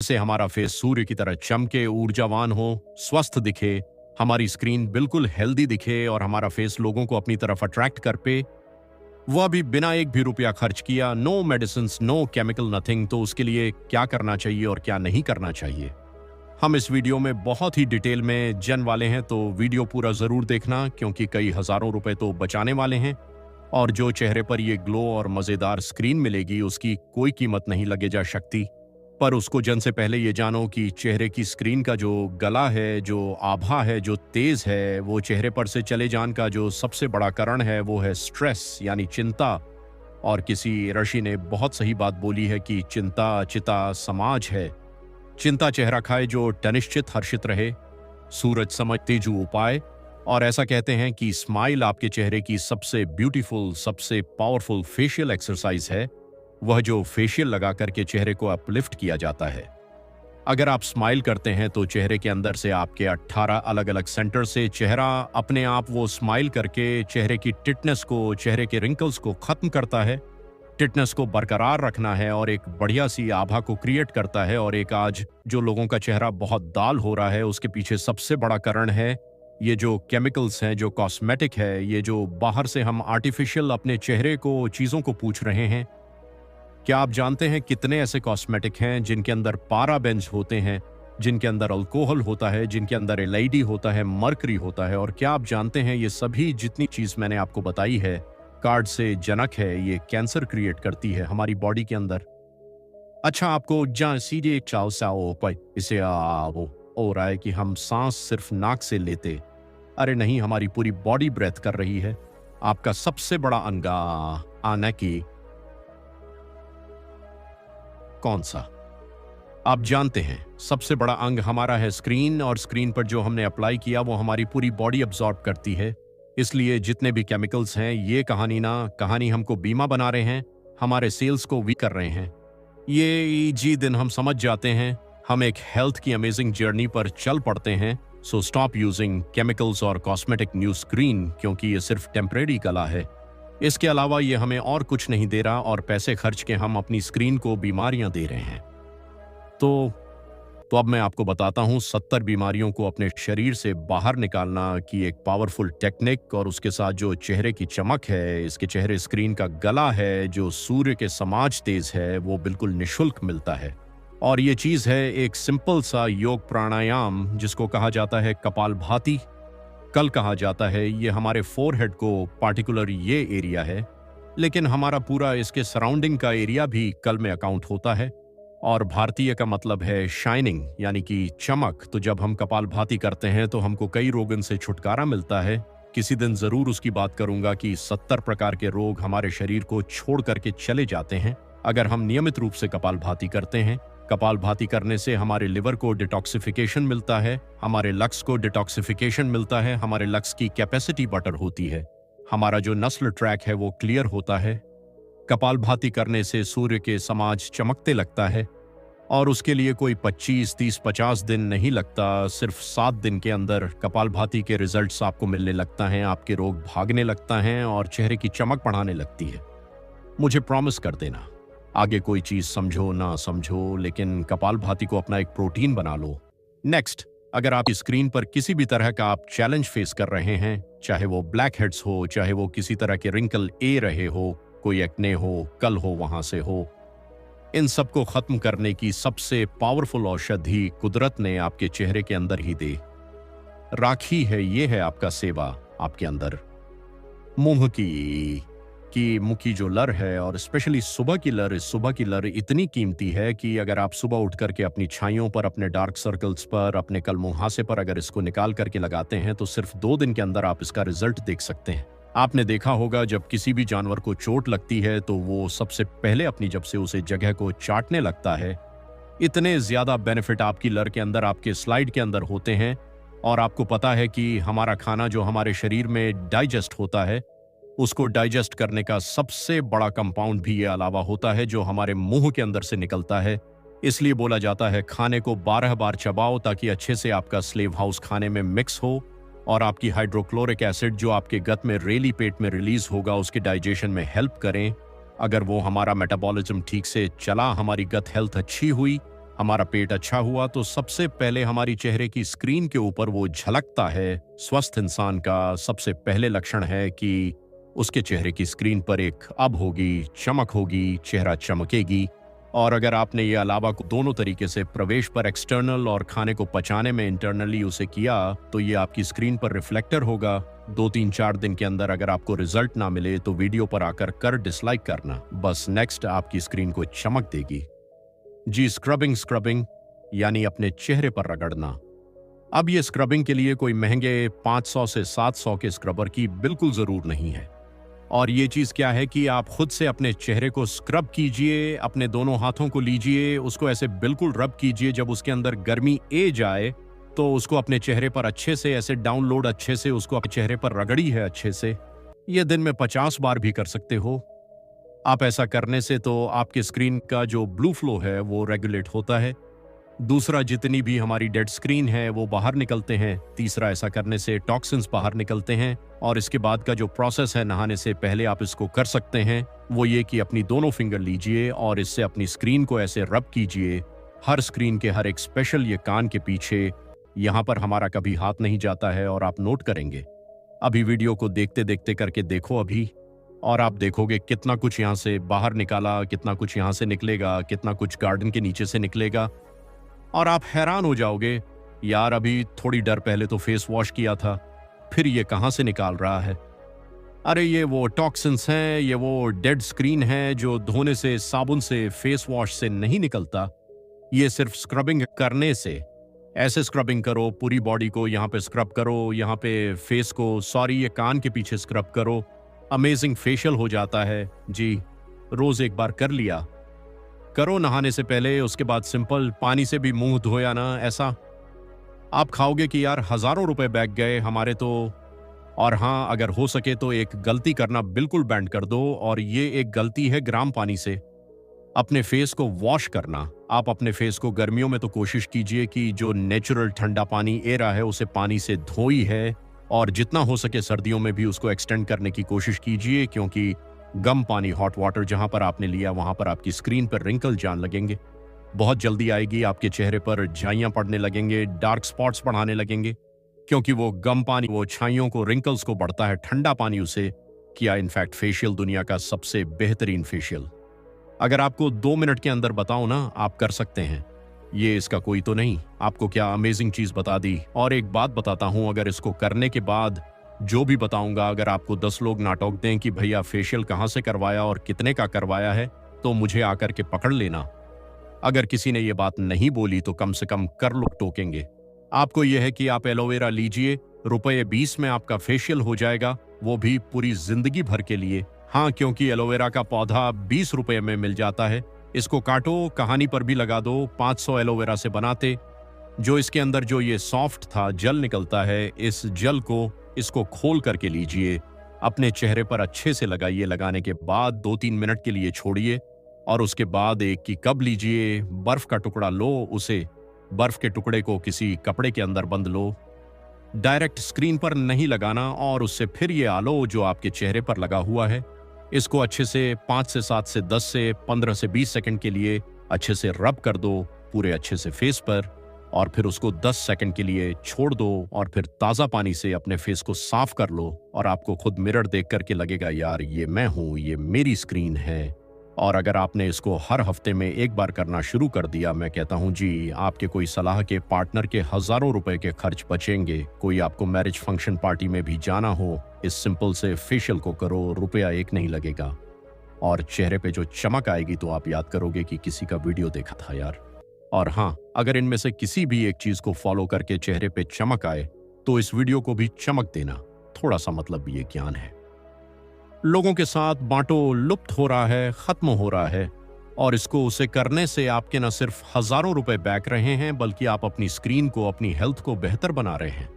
जिससे हमारा फेस सूर्य की तरह चमके, ऊर्जावान हो, स्वस्थ दिखे, हमारी स्क्रीन बिल्कुल हेल्दी दिखे और हमारा फेस लोगों को अपनी तरफ अट्रैक्ट कर पे, वह भी बिना एक भी रुपया खर्च किया, no medicine, no chemical, nothing. तो उसके लिए क्या करना चाहिए और क्या नहीं करना चाहिए, हम इस वीडियो में बहुत ही डिटेल में जन वाले हैं, तो वीडियो पूरा जरूर देखना, क्योंकि कई हजारों रुपए तो बचाने वाले हैं। और जो चेहरे पर ये ग्लो और मजेदार स्क्रीन मिलेगी, उसकी कोई कीमत नहीं लगे जा सकती। पर उसको जन से पहले ये जानो कि चेहरे की स्क्रीन का जो गला है, जो आभा है, जो तेज है, वो चेहरे पर से चले जान का जो सबसे बड़ा कारण है, वो है स्ट्रेस यानी चिंता। और किसी ऋषि ने बहुत सही बात बोली है कि चिंता चिता समाज है। चिंता चेहरा खाए जो तनिश्चित हर्षित रहे, सूरज समझ तेजु उपाय। और ऐसा कहते हैं कि स्माइल आपके चेहरे की सबसे ब्यूटीफुल, सबसे पावरफुल फेशियल एक्सरसाइज है, वह जो फेशियल लगा करके चेहरे को अपलिफ्ट किया जाता है। अगर आप स्माइल करते हैं तो चेहरे के अंदर से आपके 18 अलग अलग सेंटर से चेहरा अपने आप वो स्माइल करके चेहरे की टिटनेस को, चेहरे के रिंकल्स को खत्म करता है, टिटनेस को बरकरार रखना है और एक बढ़िया सी आभा को क्रिएट करता है। और एक आज जो लोगों का चेहरा बहुत दाल हो रहा है, उसके पीछे सबसे बड़ा कारण है ये जो केमिकल्स हैं, जो कॉस्मेटिक है, ये जो बाहर से हम आर्टिफिशियल अपने चेहरे को, चीज़ों को पूछ रहे हैं। क्या आप जानते हैं कितने ऐसे कॉस्मेटिक हैं जिनके अंदर पाराबेंज होते हैं, जिनके अंदर अल्कोहल होता है, जिनके अंदर एलआईडी होता है, मर्करी होता है? और क्या आप जानते हैं ये सभी जितनी चीज़ मैंने आपको बताई है, कार्ड से जनक है, ये कैंसर क्रिएट करती है हमारी बॉडी के अंदर। अच्छा, आपको जहाँ सीधे चाव साओ पर इसे वो हो रहा है कि हम सांस सिर्फ नाक से लेते, अरे नहीं, हमारी पूरी बॉडी ब्रेथ कर रही है। आपका सबसे बड़ा अंगा आना की कौन सा? आप जानते हैं सबसे बड़ा अंग हमारा है स्क्रीन, और स्क्रीन पर जो हमने अप्लाई किया वो हमारी पूरी बॉडी अब्सॉर्ब करती है। इसलिए जितने भी केमिकल्स हैं, ये कहानी हमको बीमा बना रहे हैं, हमारे सेल्स को वीक कर रहे हैं। ये जी दिन हम समझ जाते हैं, हम एक हेल्थ की अमेजिंग जर्नी पर चल पड़ते हैं। सो स्टॉप यूजिंग केमिकल्स और कॉस्मेटिक न्यू स्क्रीन, क्योंकि ये सिर्फ टेम्परेरी कला है। इसके अलावा ये हमें और कुछ नहीं दे रहा, और पैसे खर्च के हम अपनी स्क्रीन को बीमारियां दे रहे हैं। तो अब मैं आपको बताता हूं 70 बीमारियों को अपने शरीर से बाहर निकालना की एक पावरफुल टेक्निक, और उसके साथ जो चेहरे की चमक है, इसके चेहरे स्क्रीन का गला है, जो सूर्य के समाज तेज है, वो बिल्कुल निशुल्क मिलता है। और ये चीज है एक सिंपल सा योग प्राणायाम, जिसको कहा जाता है कपालभाति। कल कहा जाता है ये हमारे फोरहेड को पार्टिकुलर ये एरिया है, लेकिन हमारा पूरा इसके सराउंडिंग का एरिया भी कल में अकाउंट होता है। और भारतीय का मतलब है शाइनिंग, यानी कि चमक। तो जब हम कपालभाति करते हैं तो हमको कई रोगों से छुटकारा मिलता है। किसी दिन जरूर उसकी बात करूंगा कि 70 प्रकार के रोग हमारे शरीर को छोड़ करके चले जाते हैं अगर हम नियमित रूप से कपालभाति करते हैं। कपालभाति करने से हमारे लिवर को डिटॉक्सिफिकेशन मिलता है, हमारे लक्स को डिटॉक्सिफिकेशन मिलता है, हमारे लक्स की कैपेसिटी बेटर होती है, हमारा जो नस्ल ट्रैक है वो क्लियर होता है। कपालभाति करने से सूर्य के समाज चमकते लगता है, और उसके लिए कोई 25, 30, 50 दिन नहीं लगता। सिर्फ 7 दिन के अंदर कपालभाति के रिजल्ट्स आपको मिलने लगता है, आपके रोग भागने लगता है और चेहरे की चमक बढ़ाने लगती है। मुझे प्रॉमिस कर देना, आगे कोई चीज समझो ना समझो, लेकिन कपालभाति को अपना एक प्रोटीन बना लो। नेक्स्ट, अगर आपकी स्क्रीन पर किसी भी तरह का आप चैलेंज फेस कर रहे हैं, चाहे वो ब्लैक हेड्स हो, चाहे वो किसी तरह के रिंकल ए रहे हो, कोई एक्ने हो, कल हो वहां से हो, इन सबको खत्म करने की सबसे पावरफुल औषधि कुदरत ने आपके चेहरे के अंदर ही दे राखी है। ये है आपका सेवा आपके अंदर। मुंह मुंह की जो लर है, और स्पेशली सुबह की लर, सुबह की लर इतनी कीमती है कि अगर आप सुबह उठ करके अपनी छाइयों पर, अपने डार्क सर्कल्स पर, अपने कल मुहासे पर अगर इसको निकाल करके लगाते हैं तो सिर्फ 2 दिन के अंदर आप इसका रिजल्ट देख सकते हैं। आपने देखा होगा जब किसी भी जानवर को चोट लगती है तो वो सबसे पहले अपनी जब से उसे जगह को चाटने लगता है। इतने ज्यादा बेनिफिट आपकी लर के अंदर, आपके स्लाइड के अंदर होते हैं। और आपको पता है कि हमारा खाना जो हमारे शरीर में डाइजेस्ट होता है, उसको डाइजेस्ट करने का सबसे बड़ा कंपाउंड भी ये अलावा होता है जो हमारे मुंह के अंदर से निकलता है। इसलिए बोला जाता है खाने को 12 बार चबाओ ताकि अच्छे से आपका स्लेव हाउस खाने में मिक्स हो, और आपकी हाइड्रोक्लोरिक एसिड जो आपके गट में रेली पेट में रिलीज होगा उसके डाइजेशन में हेल्प करें। अगर वो हमारा मेटाबॉलिज्म ठीक से चला, हमारी गट हेल्थ अच्छी हुई, हमारा पेट अच्छा हुआ तो सबसे पहले हमारी चेहरे की स्क्रीन के ऊपर वो झलकता है। स्वस्थ इंसान का सबसे पहले लक्षण है कि उसके चेहरे की स्क्रीन पर एक अब होगी, चमक होगी, चेहरा चमकेगी। और अगर आपने ये अलावा को दोनों तरीके से प्रवेश पर एक्सटर्नल और खाने को पचाने में इंटरनली उसे किया तो ये आपकी स्क्रीन पर रिफ्लेक्टर होगा। 2-3-4 दिन के अंदर अगर आपको रिजल्ट ना मिले तो वीडियो पर आकर कर डिसलाइक करना, बस नेक्स्ट आपकी स्क्रीन को चमक देगी। जी, स्क्रबिंग स्क्रबिंग यानी अपने चेहरे पर रगड़ना। अब ये स्क्रबिंग के लिए कोई महंगे 500 से 700 के स्क्रबर की बिल्कुल जरूर नहीं है। और ये चीज क्या है कि आप खुद से अपने चेहरे को स्क्रब कीजिए, अपने दोनों हाथों को लीजिए, उसको ऐसे बिल्कुल रब कीजिए। जब उसके अंदर गर्मी ए जाए तो उसको अपने चेहरे पर अच्छे से ऐसे डाउनलोड अच्छे से उसको अपने चेहरे पर रगड़ी है अच्छे से। ये दिन में 50 बार भी कर सकते हो आप। ऐसा करने से तो आपके स्क्रीन का जो ब्लू फ्लो है वो रेगुलेट होता है। दूसरा, जितनी भी हमारी डेड स्क्रीन है वो बाहर निकलते हैं। तीसरा, ऐसा करने से टॉक्सिन्स बाहर निकलते हैं। और इसके बाद का जो प्रोसेस है नहाने से पहले आप इसको कर सकते हैं वो ये कि अपनी दोनों फिंगर लीजिए और इससे अपनी स्क्रीन को ऐसे रब कीजिए। हर स्क्रीन के हर एक स्पेशल ये कान के पीछे, यहाँ पर हमारा कभी हाथ नहीं जाता है और आप नोट करेंगे। अभी वीडियो को देखते देखते करके देखो अभी, और आप देखोगे कितना कुछ यहाँ से बाहर निकाला, कितना कुछ यहाँ से निकलेगा, कितना कुछ गार्डन के नीचे से निकलेगा। और आप हैरान हो जाओगे, यार अभी थोड़ी देर पहले तो फेस वॉश किया था, फिर ये कहाँ से निकाल रहा है। अरे ये वो टॉक्सिन्स हैं, ये वो डेड स्क्रीन है जो धोने से, साबुन से, फेस वॉश से नहीं निकलता। ये सिर्फ स्क्रबिंग करने से। ऐसे स्क्रबिंग करो, पूरी बॉडी को यहाँ पे स्क्रब करो, यहाँ पे फेस को, सॉरी ये कान के पीछे स्क्रब करो, अमेजिंग फेशियल हो जाता है। जी, रोज एक बार कर लिया करो नहाने से पहले, उसके बाद सिंपल पानी से भी मुंह धोया ना, ऐसा आप खाओगे कि यार हजारों रुपए बैग गए हमारे तो। और हाँ, अगर हो सके तो एक गलती करना बिल्कुल बैंड कर दो, और ये एक गलती है गर्म पानी से अपने फेस को वॉश करना। आप अपने फेस को गर्मियों में तो कोशिश कीजिए कि जो नेचुरल ठंडा पानी ए रहा है उसे पानी से धोई है, और जितना हो सके सर्दियों में भी उसको एक्सटेंड करने की कोशिश कीजिए, क्योंकि गम पानी, हॉट वाटर जहां पर आपने लिया वहां पर आपकी स्क्रीन पर रिंकल जान लगेंगे, बहुत जल्दी आएगी। आपके चेहरे पर झाइयां पड़ने लगेंगे, डार्क स्पॉट्स बढ़ाने लगेंगे, क्योंकि वो गम पानी वो छाइयों को, रिंकल्स को बढ़ता है। ठंडा पानी उसे किया इनफैक्ट फेशियल दुनिया का सबसे बेहतरीन फेशियल। अगर आपको 2 मिनट के अंदर बताओ ना, आप कर सकते हैं। ये इसका कोई तो नहीं, आपको क्या अमेजिंग चीज बता दी। और एक बात बताता हूं, अगर इसको करने के बाद जो भी बताऊंगा, अगर आपको 10 लोग ना टोक दें कि भैया फेशियल कहां से करवाया और कितने का करवाया है, तो मुझे आकर के पकड़ लेना। अगर किसी ने ये बात नहीं बोली तो कम से कम कर लोग टोकेंगे। आपको यह है कि आप एलोवेरा लीजिए, रुपये 20 में आपका फेशियल हो जाएगा, वो भी पूरी जिंदगी भर के लिए। हाँ, क्योंकि एलोवेरा का पौधा 20 रुपये में मिल जाता है। इसको काटो, कहानी पर भी लगा दो। 500 एलोवेरा से बनाते, जो इसके अंदर जो ये सॉफ्ट था जल निकलता है, इस जल को इसको खोल करके लीजिए, अपने चेहरे पर अच्छे से लगाइए। लगाने के बाद 2-3 मिनट के लिए छोड़िए, और उसके बाद एक की कप लीजिए, बर्फ का टुकड़ा लो, उसे बर्फ के टुकड़े को किसी कपड़े के अंदर बंद लो, डायरेक्ट स्क्रीन पर नहीं लगाना, और उससे फिर ये आलो जो आपके चेहरे पर लगा हुआ है, इसको अच्छे से 5 से 7 से 10 से 15 से 20 सेकंड के लिए अच्छे से रब कर दो पूरे अच्छे से फेस पर, और फिर उसको 10 सेकंड के लिए छोड़ दो, और फिर ताज़ा पानी से अपने फेस को साफ कर लो। और आपको खुद मिरर देख करके लगेगा, यार ये मैं हूँ, ये मेरी स्क्रीन है। और अगर आपने इसको हर हफ्ते में एक बार करना शुरू कर दिया, मैं कहता हूँ जी, आपके कोई सलाह के पार्टनर के हजारों रुपए के खर्च बचेंगे। कोई आपको मैरिज फंक्शन पार्टी में भी जाना हो, इस सिंपल से फेशियल को करो, रुपया एक नहीं लगेगा, और चेहरे पे जो चमक आएगी तो आप याद करोगे कि किसी का वीडियो देखा था यार। और हाँ, अगर इनमें से किसी भी एक चीज को फॉलो करके चेहरे पे चमक आए तो इस वीडियो को भी चमक देना। थोड़ा सा मतलब ये ज्ञान है, लोगों के साथ बांटो, लुप्त हो रहा है, खत्म हो रहा है। और इसको उसे करने से आपके न सिर्फ हजारों रुपए बैक रहे हैं, बल्कि आप अपनी स्क्रीन को, अपनी हेल्थ को बेहतर बना रहे हैं।